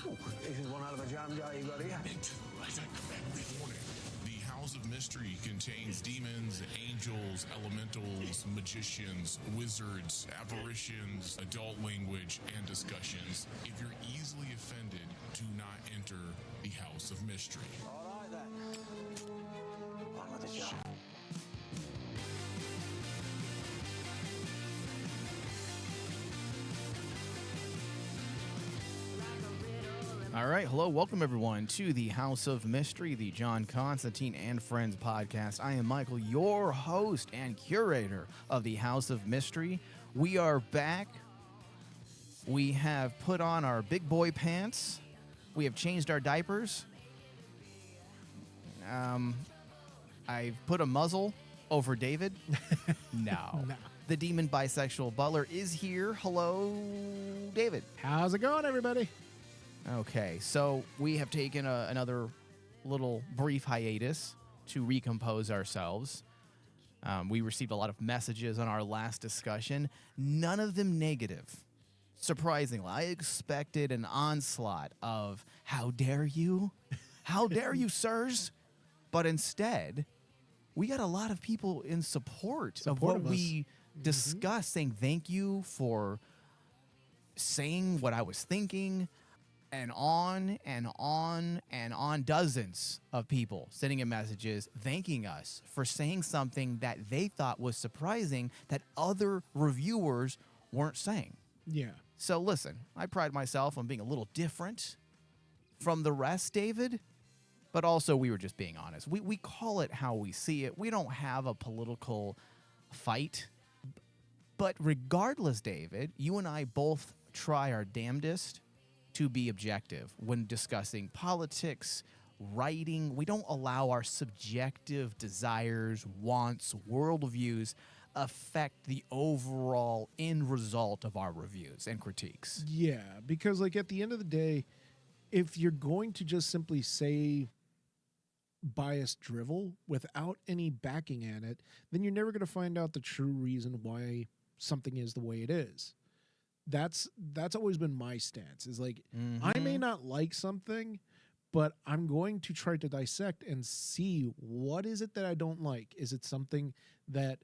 This is one out of a jam jar you got here. The House of Mystery contains demons, angels, elementals, magicians, wizards, apparitions, adult language, and discussions. If you're easily offended, do not enter the House of Mystery. All right, then. On with the show. All right, hello, welcome everyone to the House of Mystery, the John Constantine and Friends podcast. I am Michael, your host and curator of the House of Mystery. We are back. We have put on our big boy pants. We have changed our diapers. I've put a muzzle over David. No. The demon bisexual butler is here. Hello, David. How's it going, everybody? Okay, so we have taken another little brief hiatus to recompose ourselves. We received a lot of messages on our last discussion, none of them negative. Surprisingly, I expected an onslaught of, how dare you? How dare you, sirs? But instead, we got a lot of people in support of what we discussed, saying thank you for saying what I was thinking. And on and on and on, dozens of people sending in messages thanking us for saying something that they thought was surprising that other reviewers weren't saying. Yeah. So listen, I pride myself on being a little different from the rest, David, but also we were just being honest. We call it how we see it. We don't have a political fight. But regardless, David, you and I both try our damnedest to be objective when discussing politics, writing. We don't allow our subjective desires, wants, worldviews affect the overall end result of our reviews and critiques. Yeah, because like at the end of the day, if you're going to just simply say biased drivel without any backing at it, then you're never going to find out the true reason why something is the way it is. That's always been my stance, is like, I may not like something, but I'm going to try to dissect and see what is it that I don't like. Is it something that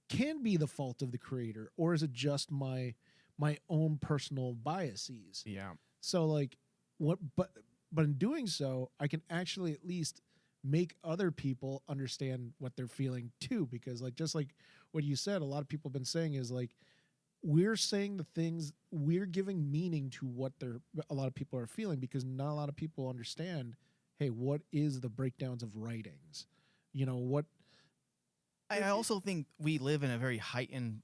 can be the fault of the creator, or is it just my own personal biases? Yeah. So like but in doing so, I can actually at least make other people understand what they're feeling too, because like just like what you said, a lot of people have been saying is like, we're saying the things, we're giving meaning to what a lot of people are feeling, because not a lot of people understand, hey, what is the breakdowns of writings? You know, what... I also think we live in a very heightened,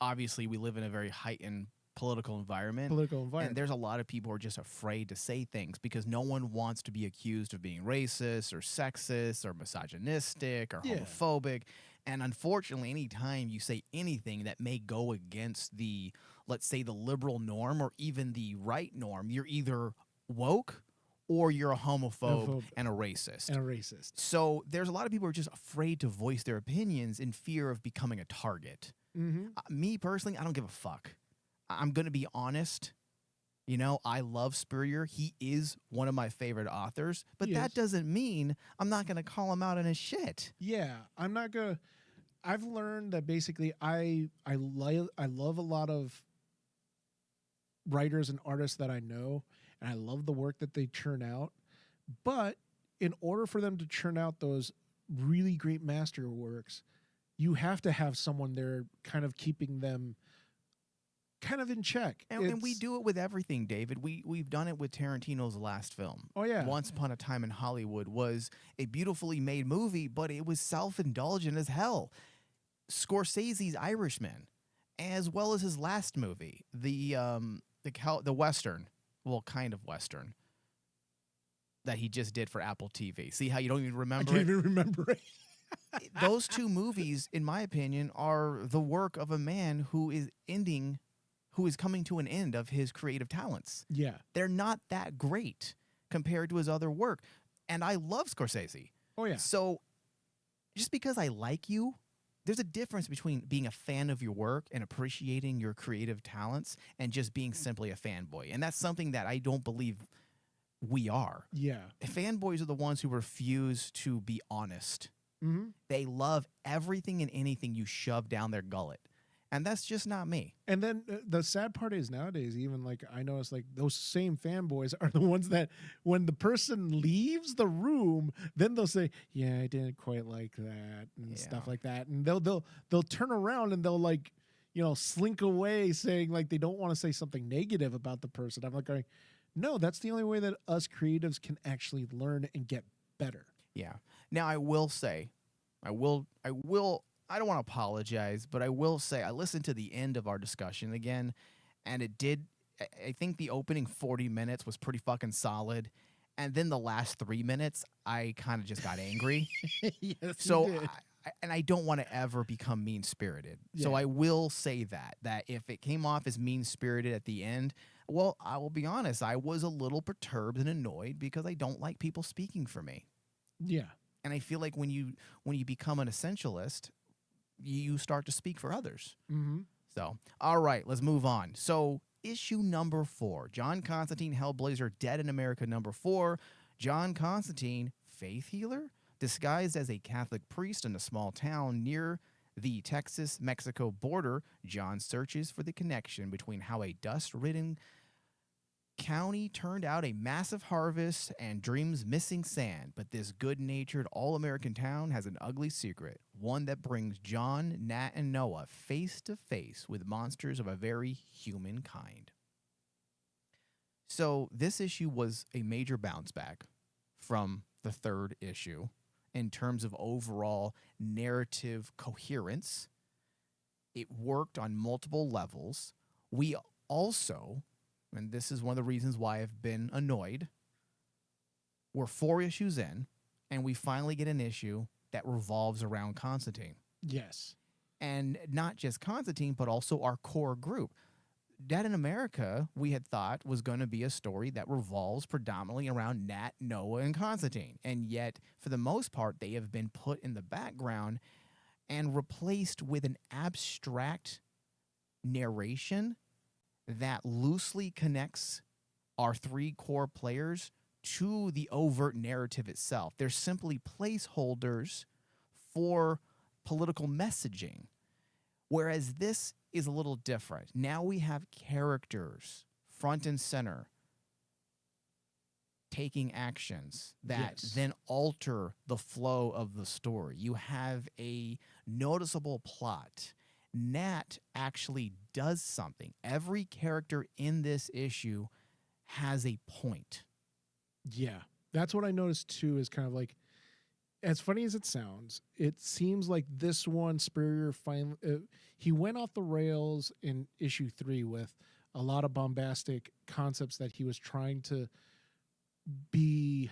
obviously we live in a very heightened political environment. And there's a lot of people who are just afraid to say things because no one wants to be accused of being racist or sexist or misogynistic or homophobic. And unfortunately, anytime you say anything that may go against the, let's say, the liberal norm or even the right norm, you're either woke or you're a homophobe and a racist. So there's a lot of people who are just afraid to voice their opinions in fear of becoming a target. Me personally, I don't give a fuck. I'm going to be honest. You know, I love Spurrier. He is one of my favorite authors, but that doesn't mean I'm not going to call him out on his shit. Yeah, I'm not going to. I've learned that basically I love a lot of writers and artists that I know, and I love the work that they churn out. But in order for them to churn out those really great masterworks, you have to have someone there kind of keeping them kind of in check. And we do it with everything, David. We've done it with Tarantino's last film. Oh, yeah. Once Upon a Time in Hollywood was a beautifully made movie, but it was self-indulgent as hell. Scorsese's Irishman, as well as his last movie, the Western, well, kind of Western, that he just did for Apple TV. See how you don't even remember it? I can't even remember it. Those two movies, in my opinion, are the work of a man who is coming to an end of his creative talents. Yeah. They're not that great compared to his other work. And I love Scorsese. Oh, yeah. So just because I like you, doesn't mean I'm going to there's a difference between being a fan of your work and appreciating your creative talents and just being simply a fanboy. And that's something that I don't believe we are. Yeah. Fanboys are the ones who refuse to be honest. Mm-hmm. They love everything and anything you shove down their gullet. And that's just not me. And then the sad part is nowadays, even like I notice, like those same fanboys are the ones that when the person leaves the room, then they'll say, "Yeah, I didn't quite like that," and stuff like that. And they'll turn around and they'll like, slink away, saying like they don't want to say something negative about the person. I'm like going, no, that's the only way that us creatives can actually learn and get better. Yeah. Now I will say, I don't want to apologize, but I will say I listened to the end of our discussion again, and I think the opening 40 minutes was pretty fucking solid. And then the last 3 minutes, I kind of just got angry. Yes, so, you did. I don't want to ever become mean-spirited. Yeah. So I will say that if it came off as mean-spirited at the end, well, I will be honest, I was a little perturbed and annoyed because I don't like people speaking for me. Yeah. And I feel like when you become an essentialist, you start to speak for others. Mm-hmm. So, all right, let's move on. So, issue number 4, John Constantine, Hellblazer, Dead in America number 4. John Constantine, faith healer, disguised as a Catholic priest in a small town near the Texas-Mexico border. John searches for the connection between how a dust-ridden county turned out a massive harvest and dreams missing sand, but this good-natured all-American town has an ugly secret, one that brings John, Nat, and Noah face to face with monsters of a very human kind. So this issue was a major bounce back from the third issue in terms of overall narrative coherence. It worked on multiple levels. We also, and this is one of the reasons why I've been annoyed, we're 4 issues in, and we finally get an issue that revolves around Constantine. Yes. And not just Constantine, but also our core group. Dead in America, we had thought, was going to be a story that revolves predominantly around Nat, Noah, and Constantine. And yet, for the most part, they have been put in the background and replaced with an abstract narration that loosely connects our 3 core players to the overt narrative itself. They're simply placeholders for political messaging, whereas this is a little different. Now we have characters front and center taking actions that then alter the flow of the story. You have a noticeable plot. Nat actually does something. Every character in this issue has a point. Yeah. That's what I noticed too, is kind of like, as funny as it sounds, it seems like this one, Spurrier, finally, he went off the rails in issue 3 with a lot of bombastic concepts that he was trying to be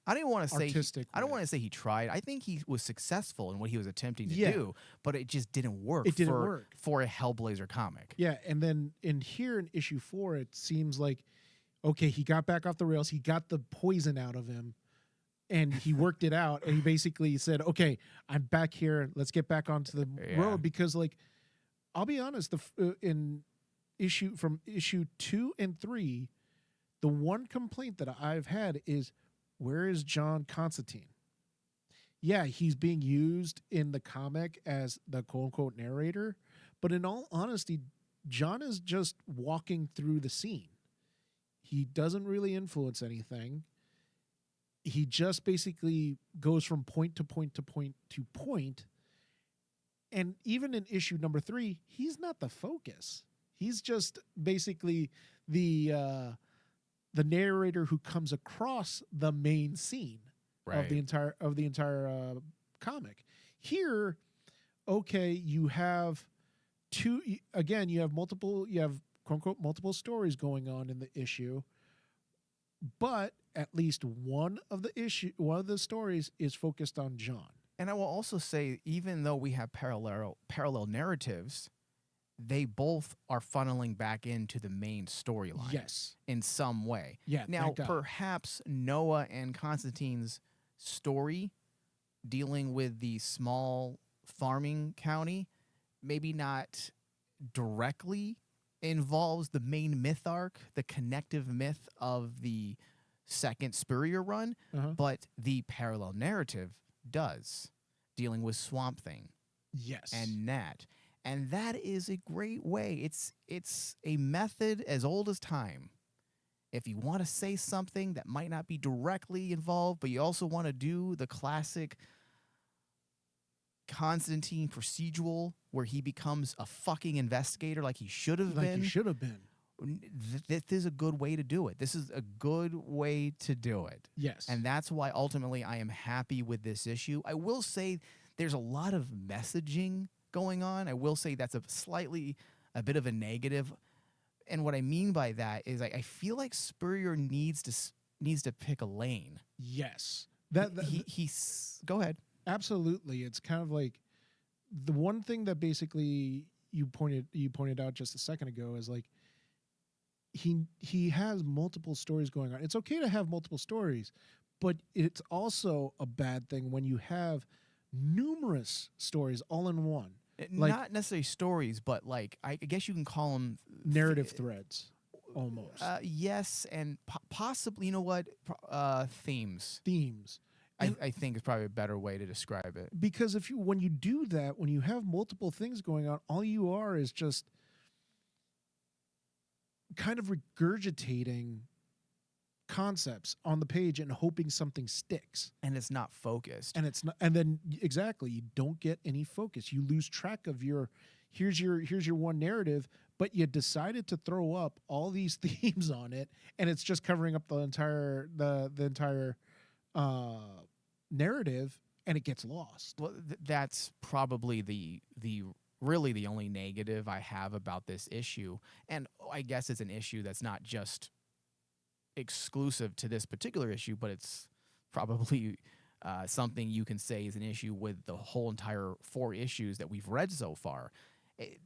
I don't want to say artistic. I don't want to say he tried. I think he was successful in what he was attempting to do, but it just didn't work. It didn't work for a Hellblazer comic. Yeah, and then in issue 4, it seems like, okay, he got back off the rails. He got the poison out of him, and he worked it out. And he basically said, "Okay, I'm back here. Let's get back onto the road." Because, like, I'll be honest, in issue 2 and 3, the one complaint that I've had is, where is John Constantine? Yeah, he's being used in the comic as the quote-unquote narrator, but in all honesty, John is just walking through the scene. He doesn't really influence anything. He just basically goes from point to point to point to point. And even in issue number 3, he's not the focus. He's just basically the narrator who comes across the main scene of the entire comic. Here, okay, you have multiple quote unquote multiple stories going on in the issue, but at least one of the stories is focused on John. And I will also say, even though we have parallel narratives, they both are funneling back into the main storyline. Yes. In some way. Yeah. Now, perhaps Noah and Constantine's story dealing with the small farming county, maybe not directly involves the main myth arc, the connective myth of the second Spurrier run, but the parallel narrative does, dealing with Swamp Thing. Yes. And Nat. And that is a great way. It's a method as old as time. If you want to say something that might not be directly involved, but you also want to do the classic Constantine procedural where he becomes a fucking investigator like he should have been. Like he should have been. This is a good way to do it. This is a good way to do it. Yes. And that's why ultimately I am happy with this issue. I will say there's a lot of messaging going on. I will say that's a bit of a negative. And what I mean by that is I feel like Spurrier needs to pick a lane. Yes. He's go ahead. Absolutely. It's kind of like the one thing that basically you pointed out just a second ago is like he has multiple stories going on. It's okay to have multiple stories, but it's also a bad thing when you have numerous stories all in one. Like, not necessarily stories, but like I guess you can call them narrative threads, almost. Yes, and possibly, you know what? Themes. Themes. I think is probably a better way to describe it. Because when you do that, when you have multiple things going on, all you are is just kind of regurgitating concepts on the page and hoping something sticks. And it's not focused. And it's not, and then exactly, you don't get any focus. You lose track of here's your one narrative, but you decided to throw up all these themes on it, and it's just covering up the entire narrative, and it gets lost. Well, that's probably the really the only negative I have about this issue. And I guess it's an issue that's not just exclusive to this particular issue, but it's probably something you can say is an issue with the whole entire 4 issues that we've read so far.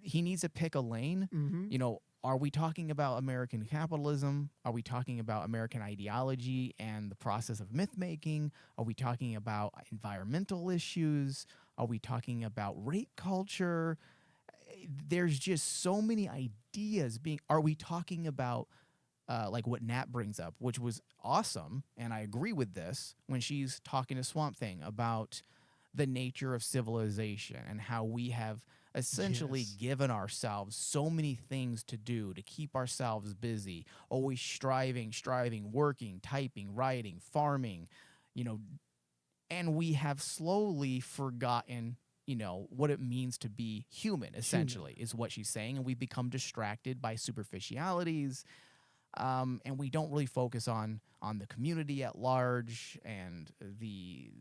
He needs to pick a lane. Mm-hmm. You know, are we talking about American capitalism? Are we talking about American ideology and the process of myth making? Are we talking about environmental issues? Are we talking about rape culture? There's just so many ideas being. Are we talking about like what Nat brings up, which was awesome, and I agree with this, when she's talking to Swamp Thing about the nature of civilization and how we have essentially given ourselves so many things to do to keep ourselves busy, always striving, working, typing, writing, farming, you know, and we have slowly forgotten, you know, what it means to be human, essentially, is what she's saying, and we've become distracted by superficialities. And we don't really focus on the community at large and the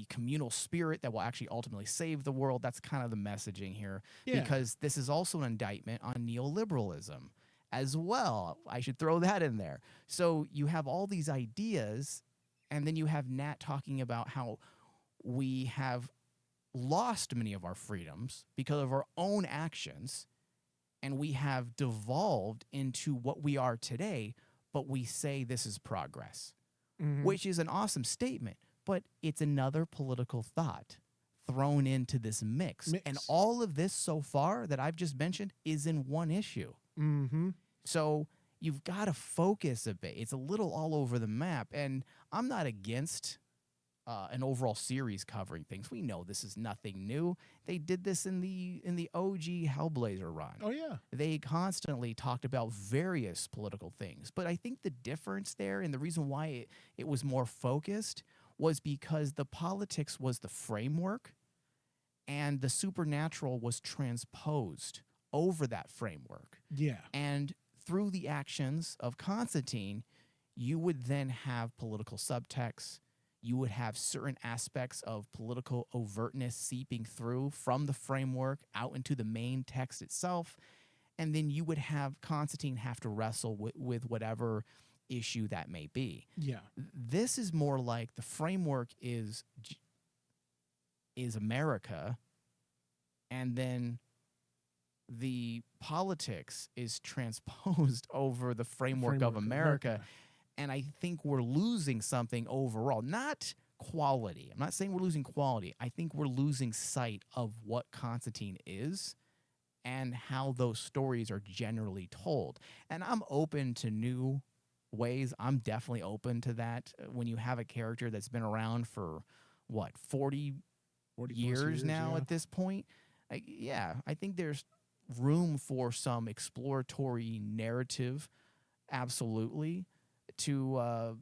communal spirit that will actually ultimately save the world. That's kind of the messaging here, because this is also an indictment on neoliberalism as well. I should throw that in there. So you have all these ideas, and then you have Nat talking about how we have lost many of our freedoms because of our own actions, and we have devolved into what we are today, but we say this is progress, which is an awesome statement, but it's another political thought thrown into this mix. And all of this so far that I've just mentioned is in one issue. Mm-hmm. So you've got to focus a bit. It's a little all over the map, and I'm not against an overall series covering things. We know this is nothing new. They did this in the OG Hellblazer run. Oh, yeah. They constantly talked about various political things. But I think the difference there, and the reason why it was more focused, was because the politics was the framework and the supernatural was transposed over that framework. Yeah. And through the actions of Constantine, you would then have political subtext. You would have certain aspects of political overtness seeping through from the framework out into the main text itself. And then you would have Constantine have to wrestle with whatever issue that may be. Yeah. This is more like the framework is America, and then the politics is transposed over the framework of America. And I think we're losing something overall, not quality. I'm not saying we're losing quality. I think we're losing sight of what Constantine is and how those stories are generally told. And I'm open to new ways. I'm definitely open to that. When you have a character that's been around for, what, 40 years now at this point? I think there's room for some exploratory narrative, absolutely, to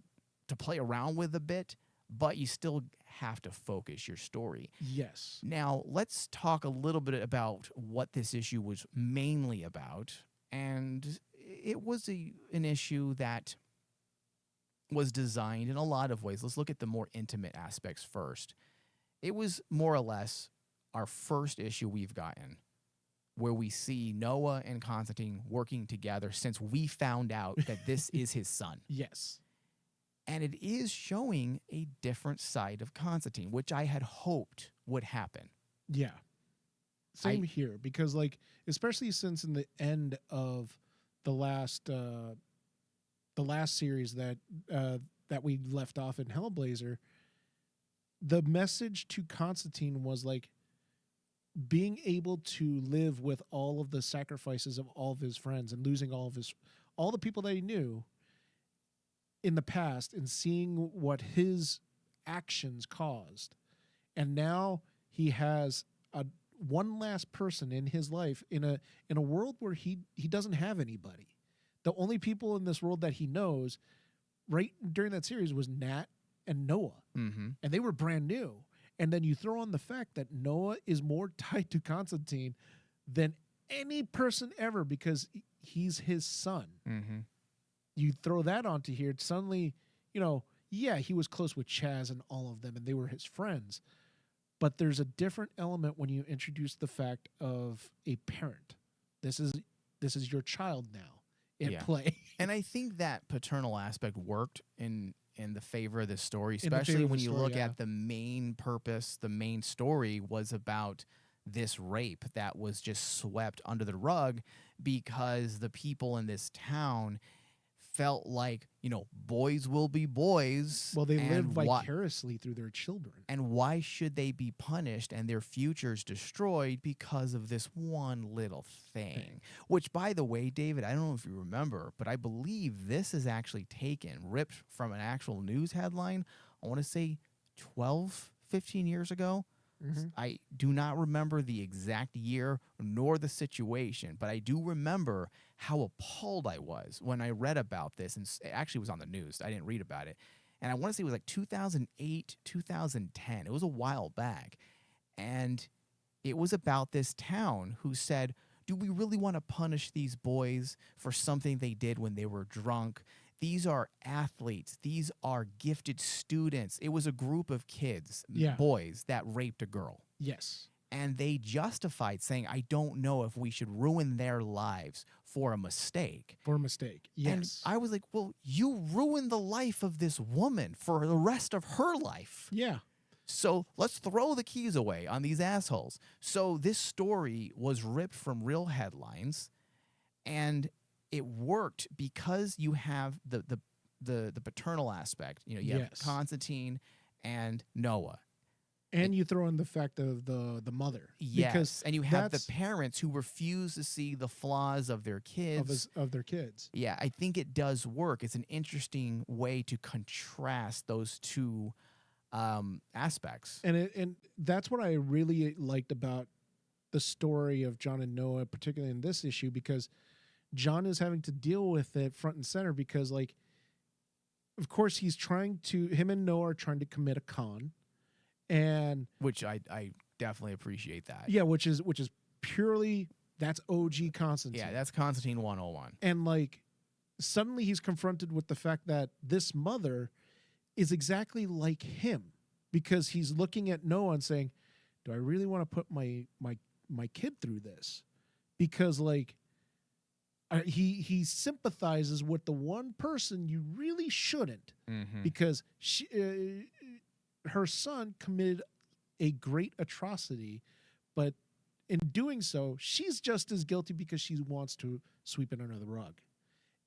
play around with a bit, but you still have to focus your story. Yes. Now, let's talk a little bit about what this issue was mainly about. And it was an issue that was designed in a lot of ways. Let's look at the more intimate aspects first. It was more or less our first issue we've gotten where we see Noah and Constantine working together since we found out that this is his son. Yes. And it is showing a different side of Constantine, which I had hoped would happen. Yeah. Same here, because like, especially since in the end of the last series that we left off in Hellblazer, the message to Constantine was like being able to live with all of the sacrifices of all of his friends and losing all the people that he knew in the past and seeing what his actions caused. And now he has one last person in his life in a world where he doesn't have anybody. The only people in this world that he knows right during that series was Nat and Noah. Mm-hmm. And they were brand new. And then you throw on the fact that Noah is more tied to Constantine than any person ever because he's his son. Mm-hmm. You throw that onto here, suddenly, he was close with Chaz and all of them, and they were his friends. But there's a different element when you introduce the fact of a parent. This is your child now in play. And I think that paternal aspect worked in the favor of this story, especially when you look at the main purpose. The main story was about this rape that was just swept under the rug because the people in this town felt like, boys will be boys. Well, they live vicariously through their children. And why should they be punished and their futures destroyed because of this one little thing? Which, by the way, David, I don't know if you remember, but I believe this is actually ripped from an actual news headline, I want to say 12, 15 years ago. Mm-hmm. I do not remember the exact year nor the situation, but I do remember how appalled I was when I read about this. And it actually was on the news. I didn't read about it. And I want to say it was like 2008, 2010. It was a while back. And it was about this town who said, do we really want to punish these boys for something they did when they were drunk? These are athletes. These are gifted students. It was a group of kids, boys, that raped a girl. Yes. And they justified saying, I don't know if we should ruin their lives for a mistake. For a mistake, yes. And I was like, well, you ruined the life of this woman for the rest of her life. Yeah. So let's throw the keys away on these assholes. So this story was ripped from real headlines, and it worked because you have the paternal aspect. You have Constantine and Noah. And you throw in the fact of the mother. Yes, because and you have the parents who refuse to see the flaws of their kids. Of their kids. Yeah, I think it does work. It's an interesting way to contrast those two aspects. And that's what I really liked about the story of John and Noah, particularly in this issue, because John is having to deal with it front and center because, like, of course, him and Noah are trying to commit a con. And which I definitely appreciate that. Yeah, which is purely, that's OG Constantine. Yeah, that's Constantine 101. And like suddenly he's confronted with the fact that this mother is exactly like him, because he's looking at Noah and saying, do I really want to put my kid through this? Because like he sympathizes with the one person you really shouldn't, because her son committed a great atrocity, but in doing so, she's just as guilty because she wants to sweep it under the rug,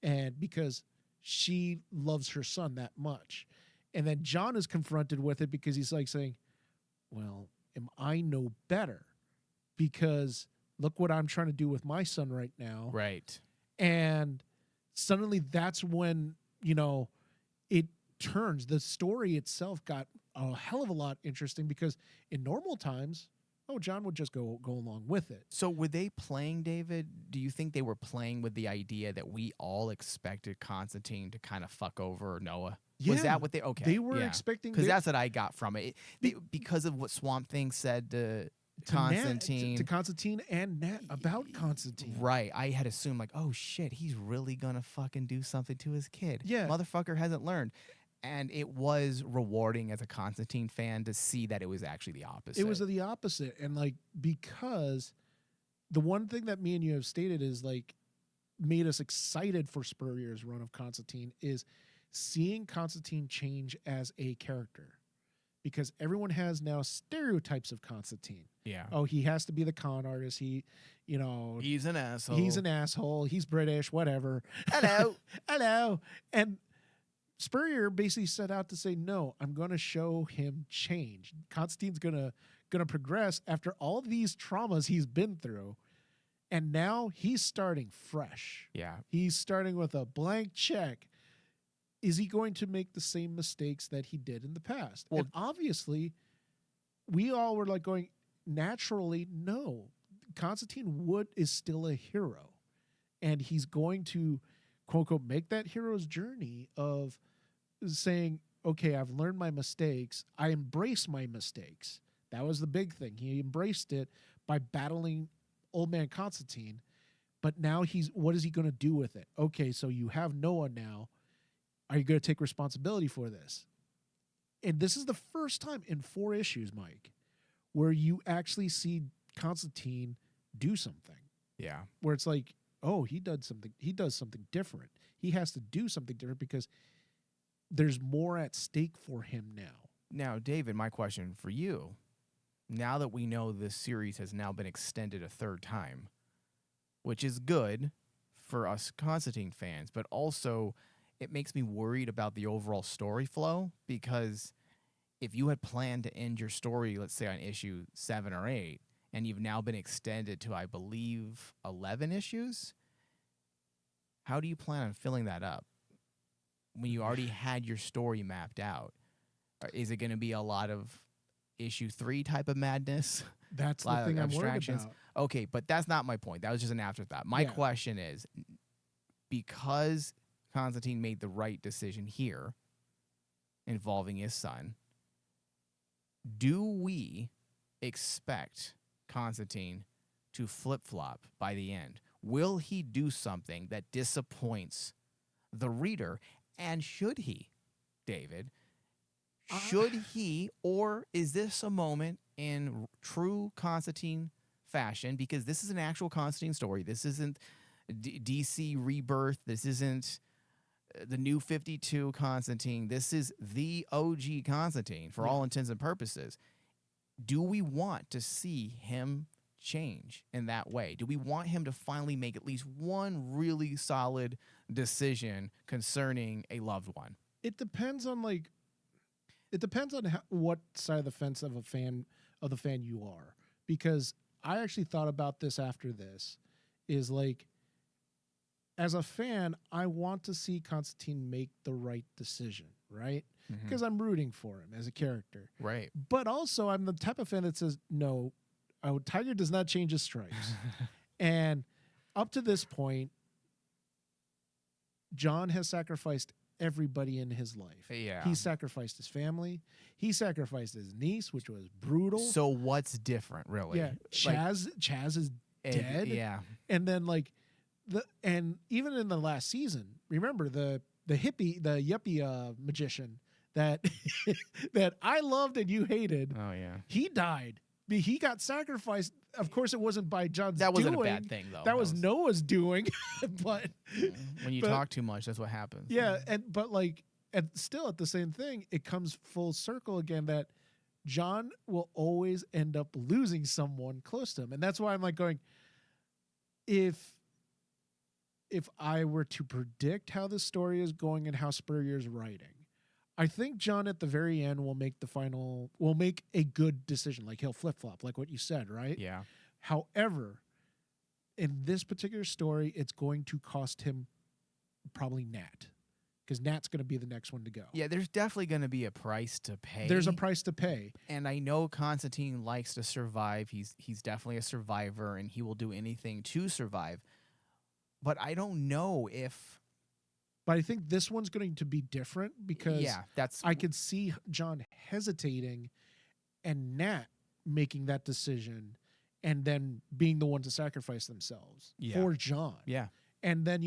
and because she loves her son that much. And then John is confronted with it because he's like saying, well, am I no better? Because look what I'm trying to do with my son right now. Right. And suddenly that's when, it turns. The story itself got a hell of a lot interesting because in normal times, John would just go along with it. So were they playing, David? Do you think they were playing with the idea that we all expected Constantine to kind of fuck over Noah? Yeah, was that what they? Okay, they were expecting, because that's what I got from it. Because of what Swamp Thing said to Constantine, to Constantine and Nat about Constantine. Right, I had assumed like, oh shit, he's really gonna fucking do something to his kid. Yeah, motherfucker hasn't learned. And it was rewarding as a Constantine fan to see that it was actually the opposite. It was the opposite. And like, because the one thing that me and you have stated is like made us excited for Spurrier's run of Constantine is seeing Constantine change as a character. Because everyone has now stereotypes of Constantine. Yeah. Oh, he has to be the con artist. He's an asshole. He's an asshole. He's British, whatever. Hello. Hello. And Spurrier basically set out to say, no, I'm going to show him change. Constantine's going to progress after all these traumas he's been through. And now he's starting fresh. Yeah. He's starting with a blank check. Is he going to make the same mistakes that he did in the past? Well, and obviously, we all were like going, naturally, no. Constantine Wood is still a hero. And he's going to, quote unquote, make that hero's journey of saying, okay, I've learned my mistakes. I embrace my mistakes. That was the big thing. He embraced it by battling old man Constantine. But now what is he going to do with it? Okay, so you have Noah now. Are you going to take responsibility for this? And this is the first time in 4 issues, Mike, where you actually see Constantine do something. Yeah. Where it's like, oh, he does something different. He has to do something different because there's more at stake for him now. Now, David, my question for you, now that we know this series has now been extended a 3rd time, which is good for us Constantine fans, but also it makes me worried about the overall story flow, because if you had planned to end your story, let's say on issue 7 or 8, and you've now been extended to, I believe, 11 issues, how do you plan on filling that up when you already had your story mapped out? Is it going to be a lot of issue 3 type of madness? That's the thing I'm worried about. Okay, but that's not my point. That was just an afterthought. My question is, because Constantine made the right decision here involving his son, do we expect Constantine to flip-flop by the end? Will he do something that disappoints the reader? And should he, David? Should he, or is this a moment in true Constantine fashion? Because this is an actual Constantine story. This isn't DC Rebirth. This isn't the New 52 Constantine. This is the OG Constantine for all intents and purposes. Do we want to see him change in that way? Do we want him to finally make at least one really solid decision concerning a loved one? It depends on what side of the fence of the fan you are, because I actually thought about this after this. Is like, as a fan, I want to see Constantine make the right decision, right? Because I'm rooting for him as a character, right? But also, I'm the type of fan that says, no, Tiger does not change his stripes. And up to this point, John has sacrificed everybody in his life. Yeah. He sacrificed his family. He sacrificed his niece, which was brutal. So what's different, really? Yeah. Chaz is dead. Yeah. And then and even in the last season, remember the yuppie magician that that I loved and you hated. Oh yeah. He died. He got sacrificed. Of course, it wasn't by John's That wasn't doing. a bad thing, though. That was Noah's doing. But when you talk too much, that's what happens. Yeah, but still at the same thing, it comes full circle again that John will always end up losing someone close to him, and that's why I'm like going, if I were to predict how the story is going and how Spurrier's writing, I think John at the very end will make a good decision. Like he'll flip-flop, like what you said, right? Yeah. However, in this particular story, it's going to cost him probably Nat, because Nat's going to be the next one to go. Yeah, there's definitely going to be a price to pay. There's a price to pay. And I know Constantine likes to survive. He's definitely a survivor, and he will do anything to survive. But I don't know if... But I think this one's going to be different because I could see John hesitating and Nat making that decision and then being the one to sacrifice themselves for John. Yeah. And then,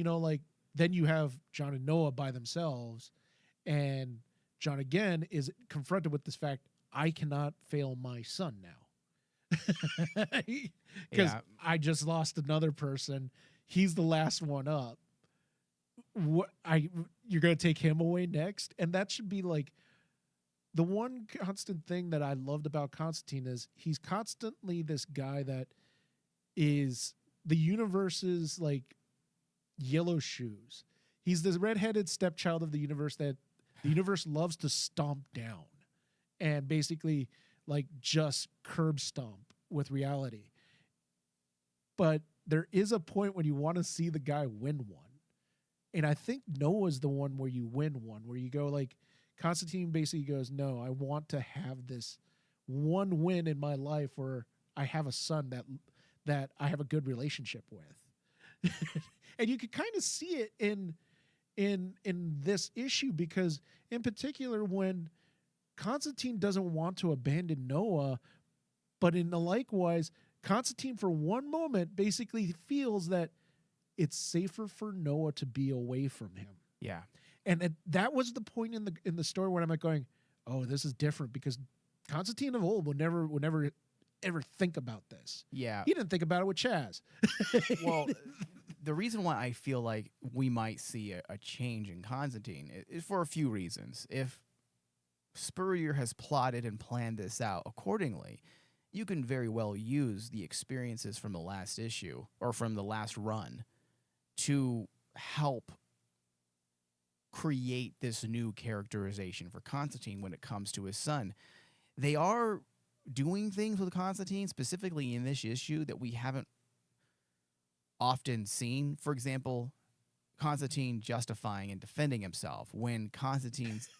then you have John and Noah by themselves, and John again is confronted with this fact, I cannot fail my son now. Because I just lost another person. He's the last one up. You're going to take him away next? And that should be like the one constant thing that I loved about Constantine is he's constantly this guy that is the universe's like yellow shoes. He's this redheaded stepchild of the universe that the universe loves to stomp down and basically like just curb stomp with reality. But there is a point when you want to see the guy win one. And I think Noah's the one where you win one, where you go like, Constantine basically goes, no, I want to have this one win in my life where I have a son that I have a good relationship with. And you could kind of see it in this issue, because in particular when Constantine doesn't want to abandon Noah, but in the likewise, Constantine for one moment basically feels that it's safer for Noah to be away from him. Yeah. And that was the point in the story where I'm like going, oh, this is different, because Constantine of old would never ever think about this. Yeah. He didn't think about it with Chaz. Well, the reason why I feel like we might see a change in Constantine is for a few reasons. If Spurrier has plotted and planned this out accordingly, you can very well use the experiences from the last issue or from the last run to help create this new characterization for Constantine when it comes to his son. They are doing things with Constantine, specifically in this issue, that we haven't often seen. For example, Constantine justifying and defending himself when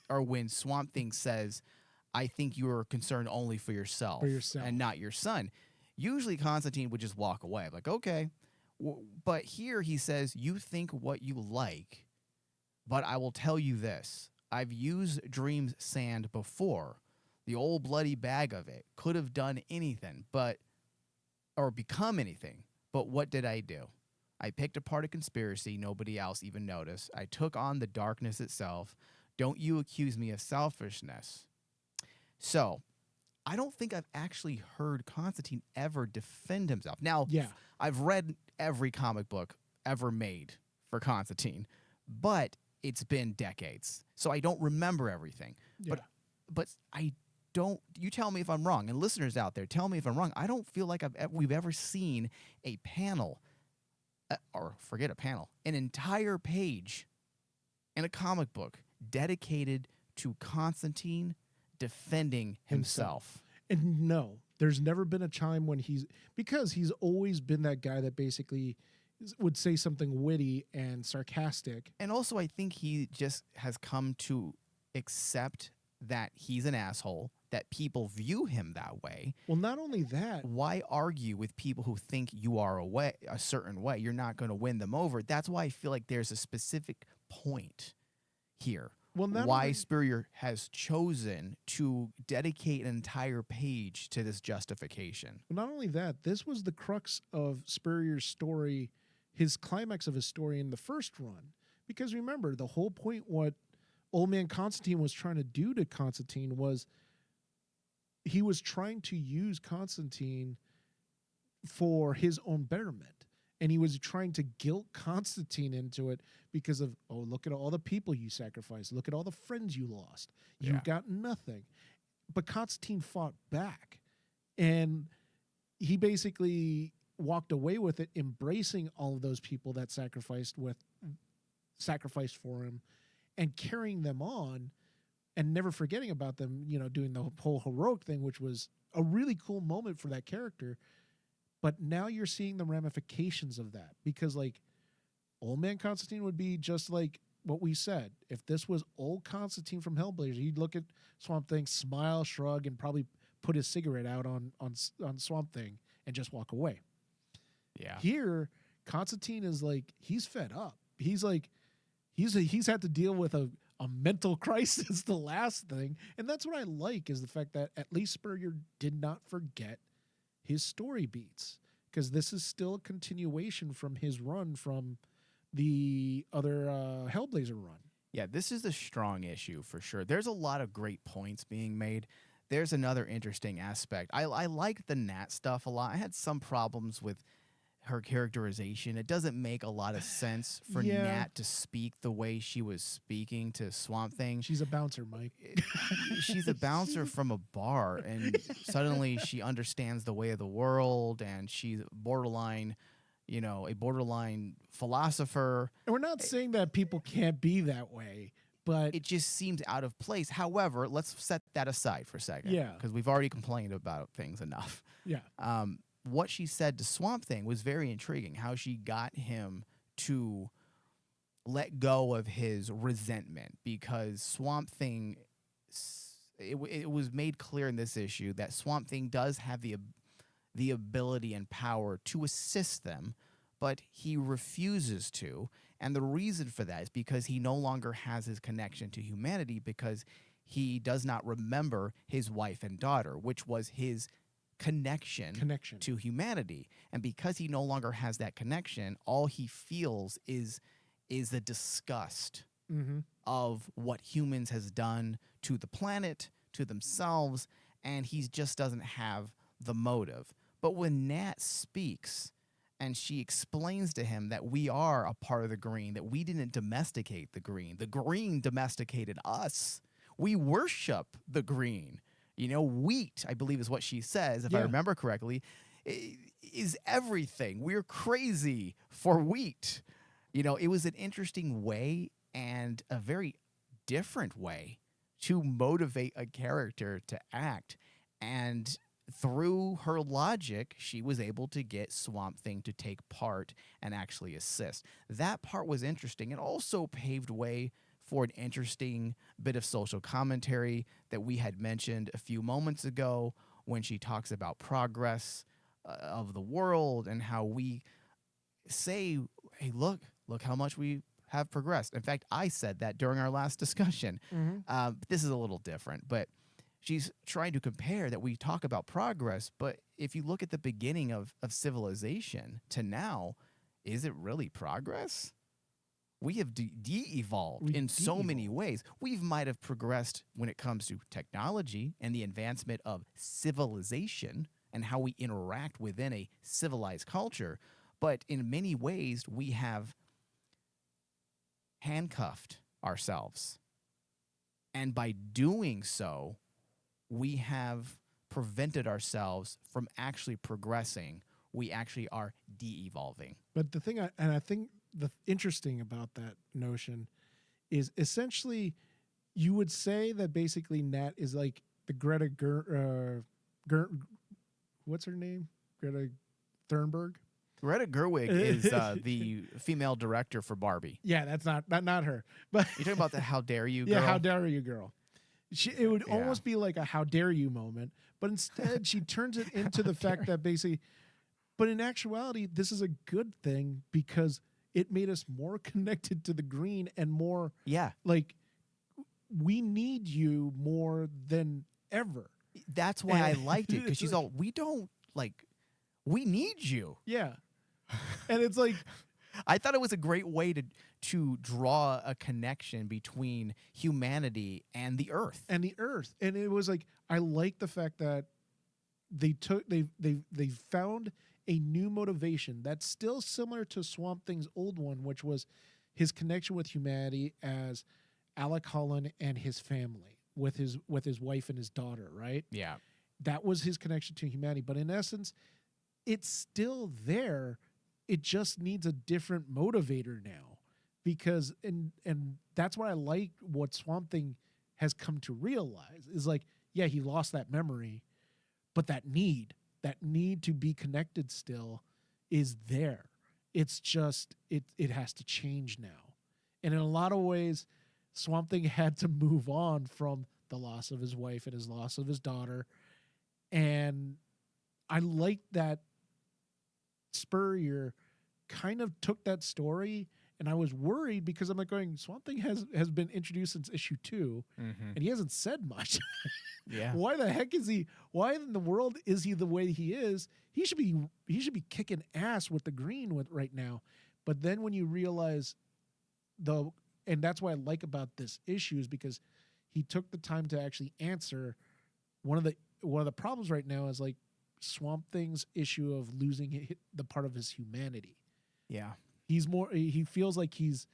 when Swamp Thing says, I think you are concerned only for yourself and not your son. Usually Constantine would just walk away, like, okay. But here he says, you think what you like, but I will tell you this. I've used Dream's sand before. The old bloody bag of it could have done anything, or become anything. But what did I do? I picked apart a conspiracy nobody else even noticed. I took on the darkness itself. Don't you accuse me of selfishness. So, I don't think I've actually heard Constantine ever defend himself. Now, I've read every comic book ever made for Constantine, but it's been decades, so I don't remember everything. Yeah. But I don't. You tell me if I'm wrong, and listeners out there, tell me if I'm wrong. I don't feel like we've ever seen a panel, or forget a panel, an entire page in a comic book dedicated to Constantine defending himself. And no, there's never been a time when because he's always been that guy that basically would say something witty and sarcastic. And also I think he just has come to accept that he's an asshole, that people view him that way. Well, not only that. Why argue with people who think you are a certain way? You're not going to win them over. That's why I feel like there's a specific point here. Well, why Spurrier has chosen to dedicate an entire page to this justification. Well, not only that, this was the crux of Spurrier's story, his climax of his story in the first run. Because remember, the whole point what Old Man Constantine was trying to do to Constantine was he was trying to use Constantine for his own betterment. And he was trying to guilt Constantine into it because of, oh, look at all the people you sacrificed. Look at all the friends you lost. You got nothing. But Constantine fought back. And he basically walked away with it, embracing all of those people that sacrificed for him and carrying them on. and never forgetting about them, doing the whole heroic thing, which was a really cool moment for that character. But now you're seeing the ramifications of that, because like old man Constantine would be just like what we said. If this was old Constantine from Hellblazer, he'd look at Swamp Thing, smile, shrug, and probably put his cigarette out on Swamp Thing and just walk away. Yeah. Here, Constantine is like, he's fed up. He's like, he's had to deal with a mental crisis, the last thing. And that's what I like, is the fact that at least Spurrier did not forget his story beats, because this is still a continuation from his run from the other Hellblazer run. Yeah, this is a strong issue for sure. There's a lot of great points being made. There's another interesting aspect. I like the Nat stuff a lot. I had some problems with her characterization. It doesn't make a lot of sense for Nat to speak the way she was speaking to Swamp Thing. She's a bouncer, Mike. She's a bouncer from a bar, and suddenly she understands the way of the world, and she's borderline, a borderline philosopher. And we're not saying that people can't be that way, but it just seems out of place. However, let's set that aside for a second. Yeah. Because we've already complained about things enough. Yeah. What she said to Swamp Thing was very intriguing, how she got him to let go of his resentment, because Swamp Thing, it was made clear in this issue that Swamp Thing does have the ability and power to assist them, but he refuses to. And the reason for that is because he no longer has his connection to humanity, because he does not remember his wife and daughter, which was his connection to humanity. And because he no longer has that connection, all he feels is the disgust of what humans has done to the planet, to themselves, and he just doesn't have the motive. But when Nat speaks and she explains to him that we are a part of the green, that we didn't domesticate the green domesticated us. We worship the green. Wheat, I believe is what she says, if I remember correctly, is everything. We're crazy for wheat. It was an interesting way, and a very different way to motivate a character to act. And through her logic, she was able to get Swamp Thing to take part and actually assist. That part was interesting. It also paved way for an interesting bit of social commentary that we had mentioned a few moments ago, when she talks about progress of the world, and how we say, hey, look how much we have progressed. In fact, I said that during our last discussion. This is a little different, but she's trying to compare that we talk about progress, but if you look at the beginning of civilization to now, is it really progress? We have de-evolved in so many ways. We might have progressed when it comes to technology and the advancement of civilization and how we interact within a civilized culture. But in many ways, we have handcuffed ourselves. And by doing so, we have prevented ourselves from actually progressing. We actually are de-evolving. But the thing, I think the interesting about that notion is essentially you would say that basically Nat is like the Greta what's her name? Greta Thunberg? Greta Gerwig is the female director for Barbie. Yeah, that's not her. But you're talking about the How Dare You girl? Yeah, How Dare You girl. It would almost be like a how dare you moment, but instead she turns it into the fact that basically, but in actuality, this is a good thing, because it made us more connected to the green and more like we need you more than ever. That's why I liked it, because she's all, we need you. Yeah. And it's like, I thought it was a great way to draw a connection between humanity and the earth. And it was like, I like the fact that they found a new motivation that's still similar to Swamp Thing's old one, which was his connection with humanity as Alec Holland and his family with his wife and his daughter, right? Yeah. That was his connection to humanity. But in essence, it's still there. It just needs a different motivator now, because and that's what I like what Swamp Thing has come to realize is like, yeah, he lost that memory, but that need to be connected still is there. It's just it has to change now. And in a lot of ways, Swamp Thing had to move on from the loss of his wife and his loss of his daughter. And I like that Spurrier kind of took that story, and I was worried because I'm like going, Swamp Thing has been introduced since issue 2, and he hasn't said much. Yeah. Why the heck is he? Why in the world is he the way he is? He should be kicking ass with the green right now. But then when you realize and that's what I like about this issue is because he took the time to actually answer one of the problems right now is like Swamp Thing's issue of losing the part of his humanity. Yeah. He feels like he's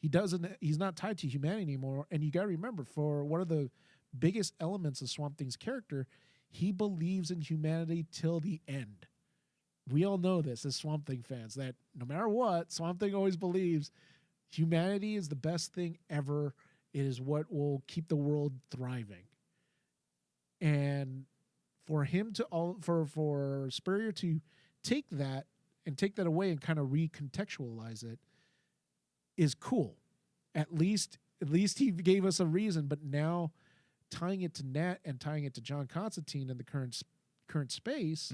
not tied to humanity anymore. And you got to remember, for one of the biggest elements of Swamp Thing's character, he believes in humanity till the end. We all know this as Swamp Thing fans, that no matter what, Swamp Thing always believes humanity is the best thing ever. It is what will keep the world thriving. And for him for Spurrier to take that away and kind of recontextualize it is cool. At least he gave us a reason, but now tying it to Nat and tying it to John Constantine in the current space,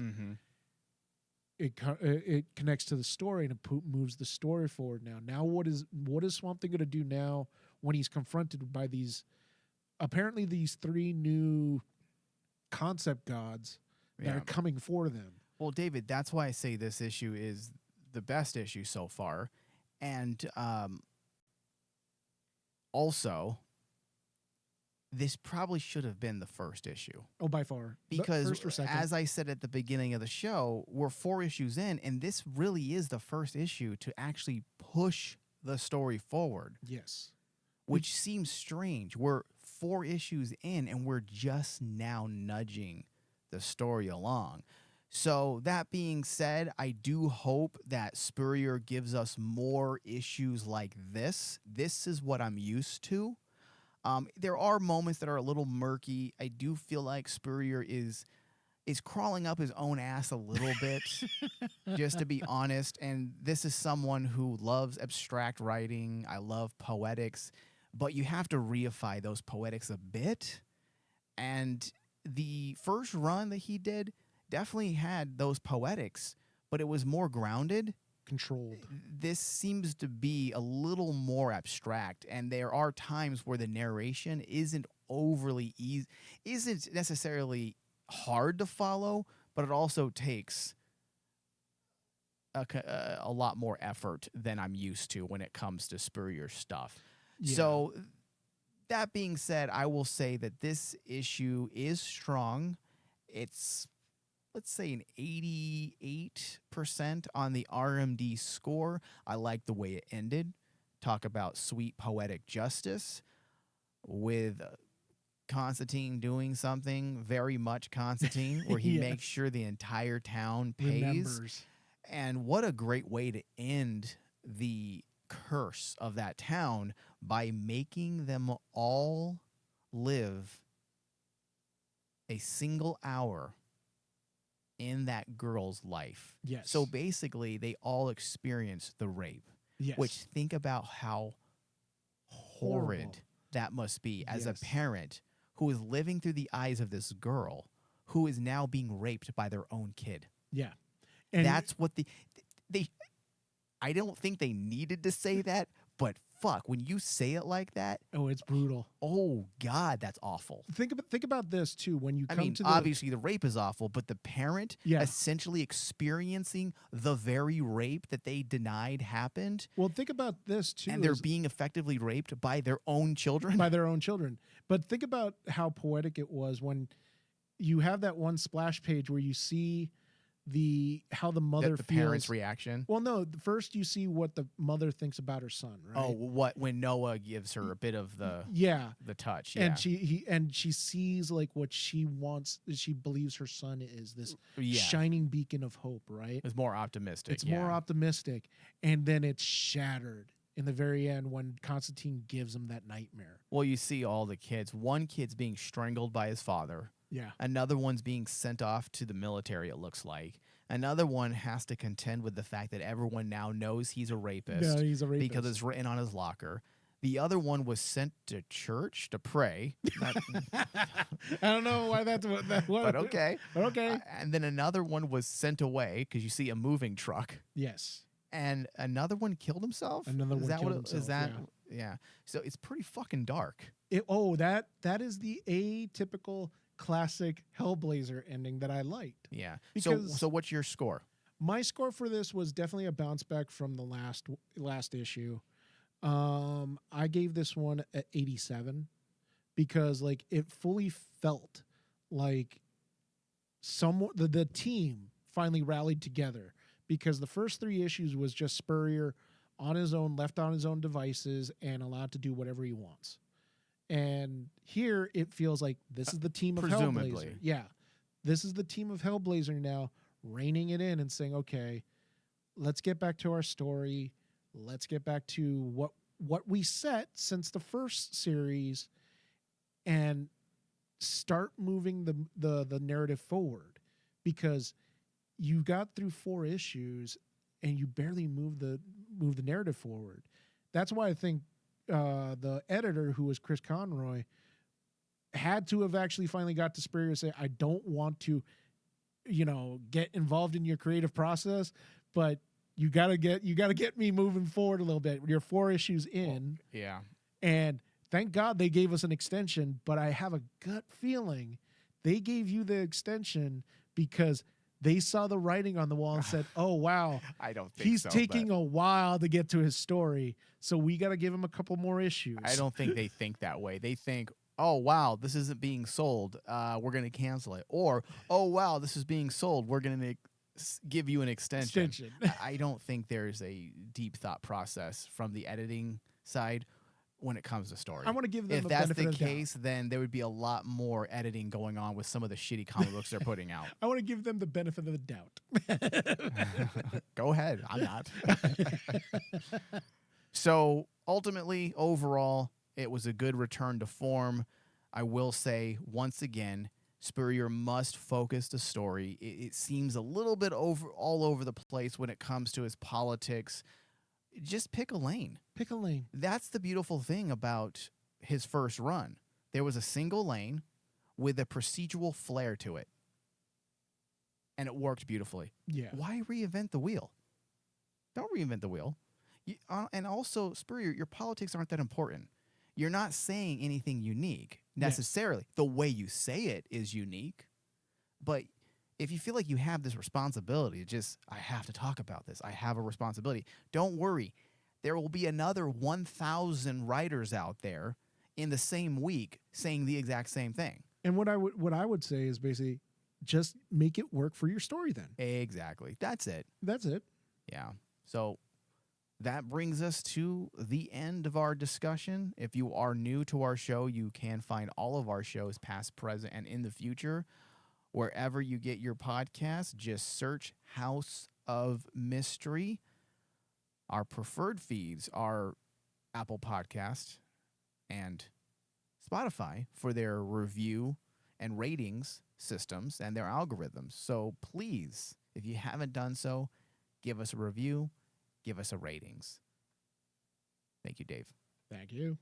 it connects to the story and it moves the story forward now. Now what is Swamp Thing going to do now when he's confronted by these 3 new concept gods that are coming for them? Well, David, that's why I say this issue is the best issue so far. And also, this probably should have been the first issue. Oh, by far. Because first or second. As I said at the beginning of the show, we're 4 issues in, and this really is the first issue to actually push the story forward. Yes. Which seems strange. We're 4 issues in, and we're just now nudging the story along. So that being said, I do hope that Spurrier gives us more issues like this. This is what I'm used to. There are moments that are a little murky. I do feel like Spurrier is crawling up his own ass a little bit, just to be honest. And this is someone who loves abstract writing. I love poetics, but you have to reify those poetics a bit. And the first run that he did definitely had those poetics, but it was more grounded. Controlled. This seems to be a little more abstract, and there are times where the narration isn't overly easy, isn't necessarily hard to follow, but it also takes a lot more effort than I'm used to when it comes to Spurrier stuff. Yeah. So that being said, I will say that this issue is strong. It's, let's say, an 88% on the RMD score. I like the way it ended. Talk about sweet poetic justice with Constantine doing something very much Constantine, where he makes sure the entire town pays. Remembers. And what a great way to end the curse of that town by making them all live a single hour in that girl's life. Yes. So basically, they all experience the rape. Yes. Which, think about how horrid that must be as a parent who is living through the eyes of this girl who is now being raped by their own kid. Yeah. And that's what they I don't think they needed to say that, but fuck, when you say it like that, oh, it's brutal. Oh God, that's awful. Think about this too. When you come to obviously the rape is awful, but the parent essentially experiencing the very rape that they denied happened. Well, think about this too. And they're being effectively raped by their own children. By their own children. But think about how poetic it was when you have that one splash page where you see how the mother the feels. Parent's reaction. Well, no, first you see what the mother thinks about her son, right? Oh, when Noah gives her a bit of the touch, and she sees like what she wants. She believes her son is this shining beacon of hope, right? It's more optimistic. It's more optimistic, and then it's shattered in the very end when Constantine gives him that nightmare. Well, you see all the kids. One kid's being strangled by his father. Yeah. Another one's being sent off to the military, it looks like. Another one has to contend with the fact that everyone now knows he's a rapist. No, he's a rapist. Because it's written on his locker. The other one was sent to church to pray. I don't know why that's what that was. But okay. But okay. And then another one was sent away because you see a moving truck. Yes. And another one killed himself? Another one killed himself. Is that? Yeah. So it's pretty fucking dark. That is the atypical classic Hellblazer ending that I liked. Yeah. Because so what's your score? My score for this was definitely a bounce back from the last issue. I gave this one at 87 because like it fully felt like the team finally rallied together, because the first 3 issues was just Spurrier on his own, left on his own devices and allowed to do whatever he wants. And here it feels like this is the team of Hellblazer. Yeah. This is the team of Hellblazer now, reining it in and saying, okay, let's get back to our story. Let's get back to what we set since the first series and start moving the narrative forward, because you got through 4 issues and you barely move the narrative forward. That's why I think the editor, who was Chris Conroy, had to have actually finally got to Spurrier and say, I don't want to, get involved in your creative process, but you gotta get me moving forward a little bit. You're 4 issues in. Yeah. And thank God they gave us an extension, but I have a gut feeling they gave you the extension because they saw the writing on the wall and said, oh, wow, I don't think he's taking a while to get to his story, so we got to give him a couple more issues. I don't think they think that way. They think, oh, wow, this isn't being sold. We're going to cancel it. Or, oh, wow, this is being sold. We're going to give you an extension. I don't think there's a deep thought process from the editing side when it comes to story. I want to give them if the that's benefit the of the case, doubt. then there would be a lot more editing going on with some of the shitty comic books they're putting out. I want to give them the benefit of the doubt. Go ahead. I'm not. So ultimately, overall, it was a good return to form. I will say, once again, Spurrier must focus the story. It seems a little bit all over the place when it comes to his politics. Just pick a lane. Pick a lane. That's the beautiful thing about his first run. There was a single lane with a procedural flair to it. And it worked beautifully. Yeah. Why reinvent the wheel? Don't reinvent the wheel. And also, Spurrier, your politics aren't that important. You're not saying anything unique necessarily. Yeah. The way you say it is unique. But if you feel like you have this responsibility, I have to talk about this. I have a responsibility. Don't worry. There will be another 1,000 writers out there in the same week saying the exact same thing. And what I would say is basically just make it work for your story then. Exactly. That's it. That's it. Yeah. So that brings us to the end of our discussion. If you are new to our show, you can find all of our shows, past, present, and in the future, wherever you get your podcasts. Just search House of Mystery. Our preferred feeds are Apple Podcast and Spotify for their review and ratings systems and their algorithms. So please, if you haven't done so, give us a review, give us a ratings. Thank you, Dave. Thank you.